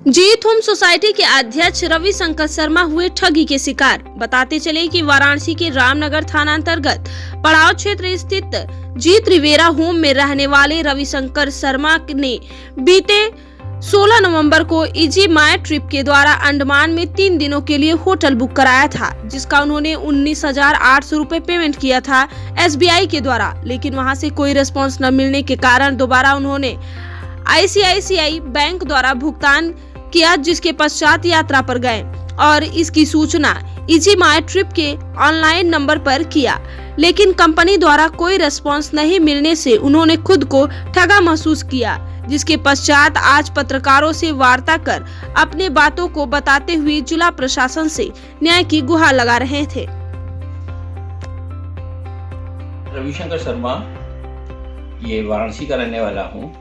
जीत home society के अध्यक्ष रविशंकर शर्मा हुए ठगी के शिकार। बताते चले कि वाराणसी के रामनगर थाना अंतर्गत पड़ाव क्षेत्र स्थित जीत रिवेरा होम में रहने वाले रविशंकर शर्मा ने बीते 16 नवंबर को इजी माई ट्रिप के द्वारा अंडमान में 3 दिनों के लिए होटल बुक कराया था, जिसका उन्होंने 19,800 रुपए पेमेंट किया था SBI के द्वारा। लेकिन वहां से कोई रिस्पांस न मिलने के कारण दोबारा उन्होंने ICICI बैंक द्वारा भुगतान किया, जिसके पश्चात यात्रा पर गए और इसकी सूचना इजी माई ट्रिप के ऑनलाइन नंबर पर किया, लेकिन कंपनी द्वारा कोई रिस्पांस नहीं मिलने से उन्होंने खुद को ठगा महसूस किया, जिसके पश्चात आज पत्रकारों से वार्ता कर अपने बातों को बताते हुए जिला प्रशासन से न्याय की गुहार लगा रहे थे। रविशंकर शर्मा, ये वाराणसी का रहने वाला हूँ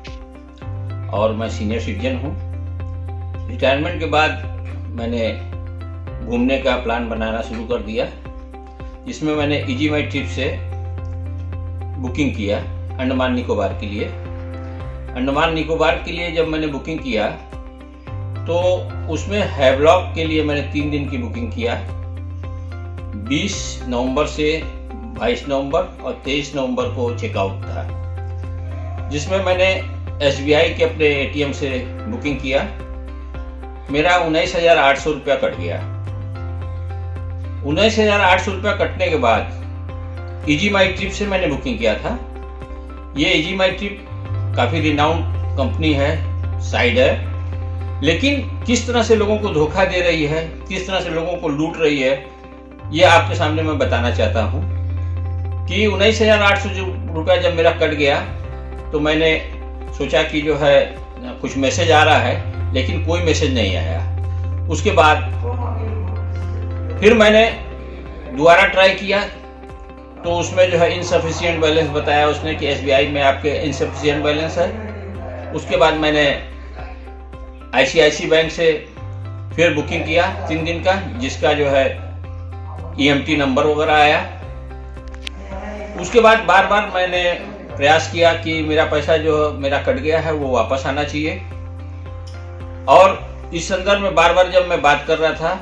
और मैं सीनियर सिटीजन हूँ। रिटायरमेंट के बाद मैंने घूमने का प्लान बनाना शुरू कर दिया, जिसमें मैंने इजी माई ट्रिप से बुकिंग किया अंडमान निकोबार के लिए। अंडमान निकोबार के लिए जब मैंने बुकिंग किया तो उसमें हैवलॉक के लिए मैंने 3 दिन की बुकिंग किया। 20 नवंबर से 22 नवंबर और 23 नवंबर को चेकआउट था, जिसमें मैंने SBI के अपने ATM से बुकिंग किया। मेरा 19,800 रुपया कट गया। 19,800 रुपया कटने के बाद इजी माई ट्रिप से मैंने बुकिंग किया था। ये इजी माई ट्रिप काफ़ी रिनाउंड कंपनी है, साइट है, लेकिन किस तरह से लोगों को धोखा दे रही है, किस तरह से लोगों को लूट रही है, ये आपके सामने मैं बताना चाहता हूँ कि 19,800 रुपया जब मेरा कट गया तो मैंने सोचा कि जो है कुछ मैसेज आ रहा है, लेकिन कोई मैसेज नहीं आया। उसके बाद फिर मैंने दोबारा ट्राई किया तो उसमें जो है इनसफिशिएंट बैलेंस बताया उसने कि SBI में आपके इनसफिशिएंट बैलेंस है। उसके बाद मैंने ICICI बैंक से फिर बुकिंग किया 3 दिन का, जिसका जो है EMT नंबर वगैरह आया। उसके बाद बार बार मैंने प्रयास किया कि मेरा पैसा जो मेरा कट गया है वो वापस आना चाहिए, और इस संदर्भ में बार बार जब मैं बात कर रहा था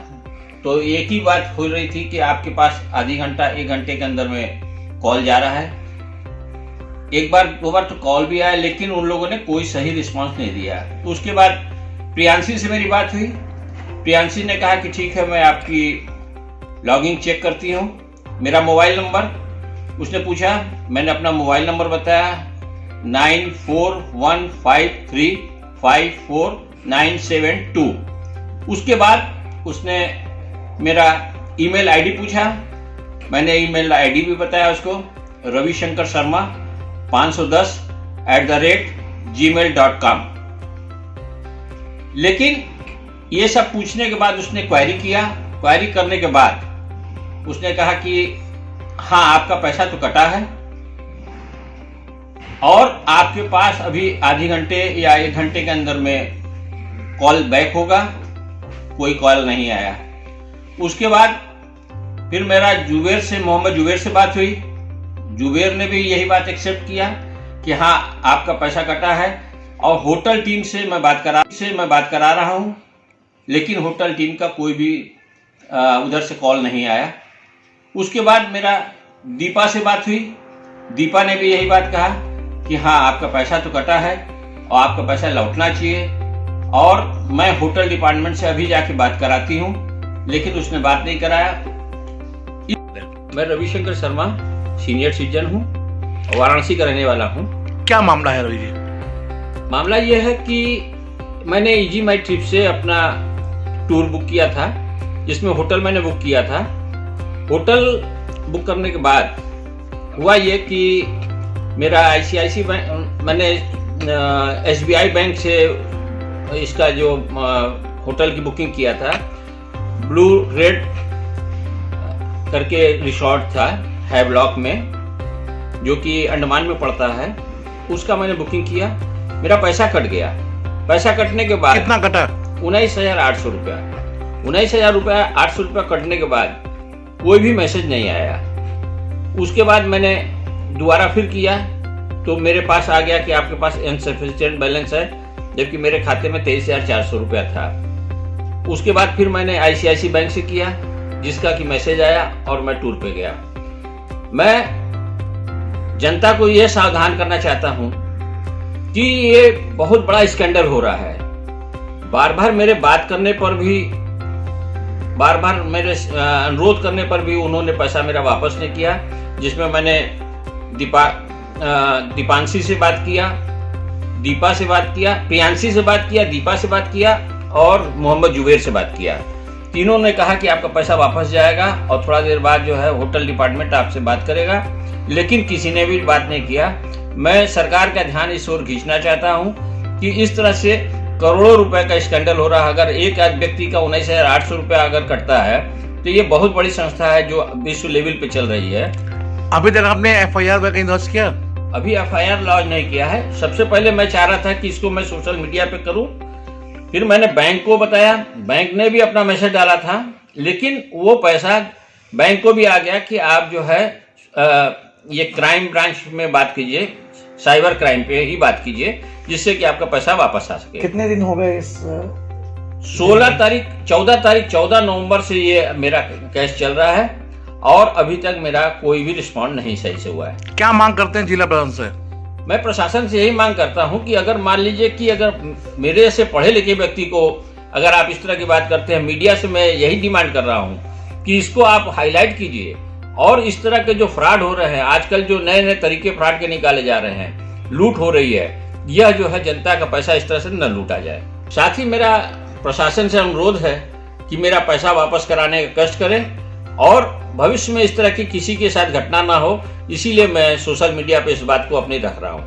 तो एक ही बात हो रही थी कि आपके पास आधी घंटा 1 घंटे के अंदर में कॉल जा रहा है। 1 बार 2 बार तो कॉल भी आया, लेकिन उन लोगों ने कोई सही रिस्पांस नहीं दिया। तो उसके बाद प्रियांशी से मेरी बात हुई। प्रियांशी ने कहा कि ठीक है, मैं आपकी लॉगिंग चेक करती हूँ। मेरा मोबाइल नंबर उसने पूछा, मैंने अपना मोबाइल नंबर बताया 9415354972। उसके बाद उसने मेरा ईमेल आईडी पूछा, मैंने ईमेल आईडी भी बताया उसको, रविशंकर शर्मा 510@gmail.com। लेकिन ये सब पूछने के बाद उसने क्वेरी किया। क्वेरी करने के बाद उसने कहा कि हाँ, आपका पैसा तो कटा है और आपके पास अभी आधे घंटे या 1 घंटे के अंदर में कॉल बैक होगा। कोई कॉल नहीं आया। उसके बाद फिर मेरा मोहम्मद जुबेर से बात हुई। जुबेर ने भी यही बात एक्सेप्ट किया कि हाँ, आपका पैसा कटा है, और होटल टीम से मैं बात करा रहा हूँ, लेकिन होटल टीम का कोई भी उधर से कॉल नहीं आया। उसके बाद मेरा दीपा से बात हुई। दीपा ने भी यही बात कहा कि हाँ, आपका पैसा तो कटा है और आपका पैसा लौटना चाहिए, और मैं होटल डिपार्टमेंट से अभी जाके बात कराती हूँ, लेकिन उसने बात नहीं कराया। मैं रविशंकर शर्मा सीनियर सिटीजन हूँ, वाराणसी का रहने वाला हूँ। क्या मामला है रवि जी? मामला यह है कि मैंने इजी माई ट्रिप से अपना टूर बुक किया था, जिसमें होटल मैंने बुक किया था। होटल बुक करने के बाद हुआ ये कि मेरा ICICI बैंक, मैंने SBI बैंक से इसका जो होटल की बुकिंग किया था, ब्लू रेड करके रिसोर्ट था हैवलॉक में, जो कि अंडमान में पड़ता है, उसका मैंने बुकिंग किया। मेरा पैसा कट गया। पैसा कटने के बाद कितना कटा? 19,800 रुपया। 19,800 रुपया कटने के बाद कोई भी मैसेज नहीं आया। उसके बाद मैंने दोबारा फिर किया तो मेरे पास आ गया कि आपके पास इनसफिशिएंट बैलेंस है, जबकि मेरे खाते में 23,400 रुपया था। उसके बाद फिर मैंने ICICI बैंक से किया, जिसका कि मैसेज आया और मैं टूर पे गया। मैं जनता को यह सावधान करना चाहता हूं कि ये बहुत बड़ा स्कैंडल हो रहा है। बार बार मेरे बात करने पर भी, बार बार मेरे अनुरोध करने पर भी उन्होंने पैसा मेरा वापस नहीं किया, जिसमें मैंने दीपांशी से बात किया, दीपा से बात किया, प्रियांशी से बात किया, दीपा से बात किया और मोहम्मद जुबेर से बात किया। तीनों ने कहा कि आपका पैसा वापस जाएगा और थोड़ा देर बाद जो है होटल डिपार्टमेंट आपसे बात करेगा, लेकिन किसी ने भी बात नहीं किया। मैं सरकार का ध्यान इस ओर खींचना चाहता हूं कि इस तरह से करोड़ों रुपए का स्कैंडल हो रहा है। अगर एक व्यक्ति का 19,800 रुपया अगर कटता है तो ये बहुत बड़ी संस्था है जो विश्व लेवल पे चल रही है। अभी तक आपने FIR वगैरह दर्ज किया? अभी FIR लॉन्च नहीं किया है। सबसे पहले मैं चाह रहा था कि इसको मैं सोशल मीडिया पे करूं, फिर मैंने बैंक को बताया, बैंक ने भी अपना मैसेज डाला था, लेकिन वो पैसा बैंक को भी आ गया कि आप जो है ये क्राइम ब्रांच में बात कीजिए, साइबर क्राइम पे ही बात कीजिए, जिससे कि आपका पैसा वापस आ सके। कितने दिन हो गए इस 14 नवंबर से ये मेरा केस चल रहा है और अभी तक मेरा कोई भी रिस्पॉन्ड नहीं सही से हुआ है। क्या मांग करते हैं जिला प्रशासन से? मैं प्रशासन से यही मांग करता हूं कि अगर मान लीजिए कि अगर मेरे जैसे पढ़े लिखे व्यक्ति को अगर आप इस तरह की बात करते हैं, मीडिया से मैं यही डिमांड कर रहा हूं कि इसको आप हाईलाइट कीजिए और इस तरह के जो फ्रॉड हो रहे हैं, आजकल जो नए नए तरीके फ्रॉड के निकाले जा रहे हैं, लूट हो रही है, यह जो है जनता का पैसा इस तरह से न लूटा जाए। साथ ही मेरा प्रशासन से अनुरोध है कि मेरा पैसा वापस कराने का कष्ट करें और भविष्य में इस तरह की किसी के साथ घटना ना हो, इसीलिए मैं सोशल मीडिया पे इस बात को अपनी रख रहा हूं।